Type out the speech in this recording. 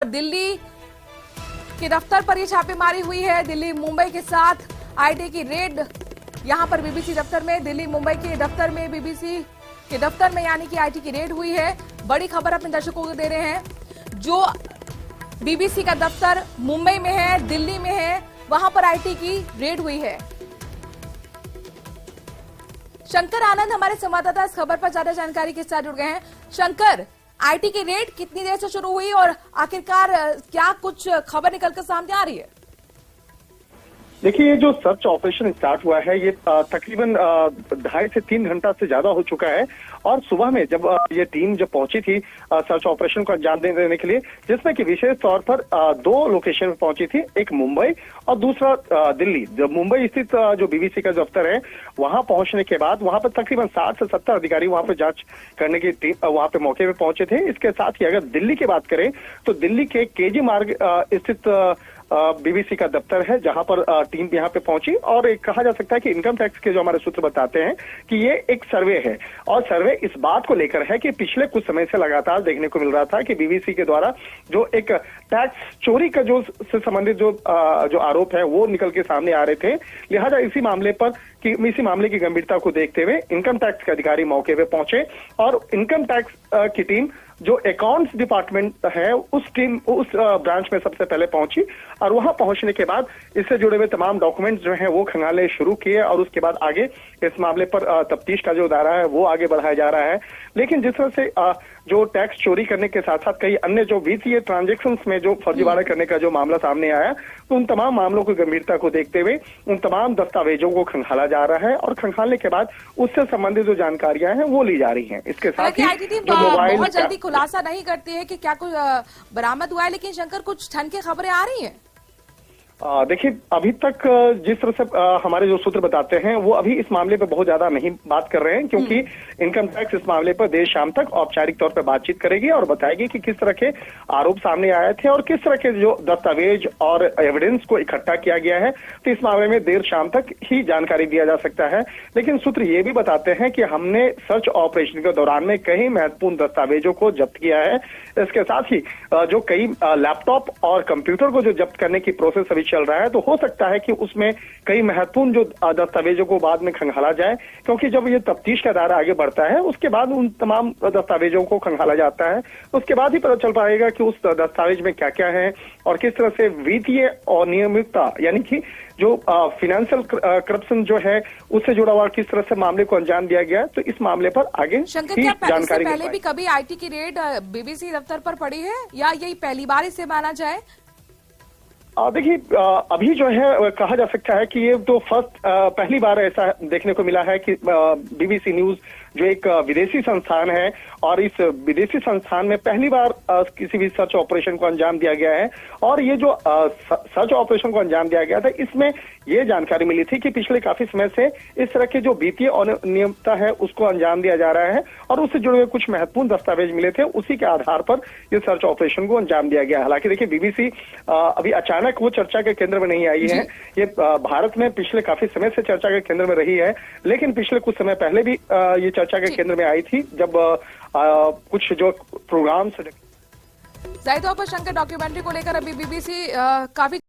दिल्ली के दफ्तर पर ये छापेमारी हुई है। दिल्ली मुंबई के साथ आईटी की रेड यहां पर बीबीसी दफ्तर में, दिल्ली मुंबई के दफ्तर में, बीबीसी के दफ्तर में यानी कि आईटी की रेड हुई है। बड़ी खबर अपने दर्शकों को दे रहे हैं। जो बीबीसी का दफ्तर मुंबई में है, दिल्ली में है, वहां पर आईटी की रेड हुई है। शंकर आनंद हमारे संवाददाता इस खबर पर ज्यादा जानकारी के साथ जुड़ गए हैं। शंकर, आईटी की रेड कितनी देर से शुरू हुई और आखिरकार क्या कुछ खबर निकलकर सामने आ रही है? देखिए, ये जो सर्च ऑपरेशन स्टार्ट हुआ है ये तकरीबन 2.5 से 3 घंटा से ज्यादा हो चुका है। और सुबह में जब ये टीम जब पहुंची थी सर्च ऑपरेशन को अंजाम देने के लिए, जिसमें कि विशेष तौर पर 2 लोकेशन में पहुंची थी, एक मुंबई और दूसरा दिल्ली। जब मुंबई स्थित जो बीबीसी का दफ्तर है वहां पहुंचने के बाद वहां पर तकरीबन 60 से 70 अधिकारी वहां पर जांच करने की टीम वहां पे मौके पे पहुंचे थे। इसके साथ ही अगर दिल्ली की बात करें तो दिल्ली के केजी मार्ग स्थित बीबीसी का दफ्तर है, जहां पर टीम यहां पे पहुंची। और एक कहा जा सकता है कि इनकम टैक्स के जो हमारे सूत्र बताते हैं कि ये एक सर्वे है, और सर्वे इस बात को लेकर है कि पिछले कुछ समय से लगातार देखने को मिल रहा था कि बीबीसी के द्वारा जो एक टैक्स चोरी का जो से संबंधित जो आरोप है वो निकल के सामने आ रहे थे। लिहाजा इसी मामले की गंभीरता को देखते हुए इनकम टैक्स के अधिकारी मौके पे पहुंचे और इनकम टैक्स की टीम जो अकाउंट्स डिपार्टमेंट है उस ब्रांच में सबसे पहले पहुंची। और वहां पहुंचने के बाद इससे जुड़े हुए तमाम डॉक्यूमेंट्स जो हैं वो खंगालने शुरू किए और उसके बाद आगे इस मामले पर तफ्तीश का जो दायरा है वो आगे बढ़ाया जा रहा है। लेकिन जिस तरह से जो टैक्स चोरी करने के साथ साथ कई अन्य जो वित्तीय ट्रांजैक्शंस में जो फर्जीवाड़ा करने का जो मामला सामने आया, तो उन तमाम मामलों की गंभीरता को देखते हुए उन तमाम दस्तावेजों को खंगाला जा रहा है और खंगालने के बाद उससे संबंधित जो जानकारियां हैं वो ली जा रही हैं। इसके साथ ही जो मोबाइल बहुत जल्दी खुलासा नहीं करती है कि क्या कुछ बरामद हुआ है, लेकिन शंकर कुछ ठन के खबरें आ रही हैं। देखिए, अभी तक जिस तरह से हमारे जो सूत्र बताते हैं वो अभी इस मामले पर बहुत ज्यादा नहीं बात कर रहे हैं, क्योंकि इनकम टैक्स इस मामले पर देर शाम तक औपचारिक तौर पर बातचीत करेगी और बताएगी कि किस तरह के आरोप सामने आए थे और किस तरह के जो दस्तावेज और एविडेंस को इकट्ठा किया गया है। तो इस मामले में देर शाम तक ही जानकारी दिया जा सकता है। लेकिन सूत्र ये भी बताते हैं कि हमने सर्च ऑपरेशन के दौरान में कई महत्वपूर्ण दस्तावेजों को जब्त किया है। इसके साथ ही जो कई लैपटॉप और कंप्यूटर को जो जब्त करने की प्रोसेस अभी चल रहा है, तो हो सकता है कि उसमें कई महत्वपूर्ण जो दस्तावेजों को बाद में खंगाला जाए, क्योंकि जब ये तफ्तीश का दायरा आगे बढ़ता है उसके बाद उन तमाम दस्तावेजों को खंगाला जाता है। उसके बाद ही पता चल पाएगा कि उस दस्तावेज में क्या क्या है और किस तरह से वित्तीय अनियमितता यानी कि जो फाइनेंशियल करप्शन जो है उससे जुड़ा हुआ किस तरह से मामले को अंजाम दिया गया। तो इस मामले पर आगे जानकारी पहले भी कभी आईटी की रेड बीबीसी दफ्तर पर पड़ी है या यही पहली बार इसे माना जाए? देखिए, अभी जो है कहा जा सकता है कि ये तो पहली बार ऐसा देखने को मिला है कि बीबीसी न्यूज जो एक विदेशी संस्थान है और इस विदेशी संस्थान में पहली बार किसी भी सर्च ऑपरेशन को अंजाम दिया गया है। और ये जो सर्च ऑपरेशन को अंजाम दिया गया था, इसमें ये जानकारी मिली थी कि पिछले काफी समय से इस तरह के जो वित्तीय अनियमितता है उसको अंजाम दिया जा रहा है और उससे जुड़े हुए कुछ महत्वपूर्ण दस्तावेज मिले थे, उसी के आधार पर ये सर्च ऑपरेशन को अंजाम दिया गया। हालांकि देखिए, बीबीसी अभी अचानक वो चर्चा के केंद्र में नहीं आई है। ये भारत में पिछले काफी समय से चर्चा के केंद्र में रही है, लेकिन पिछले कुछ समय पहले भी ये चर्चा के केंद्र में आई थी जब कुछ जो प्रोग्राम्स। जाहिर तौर पर शंकर, डॉक्यूमेंट्री को लेकर अभी बीबीसी काफी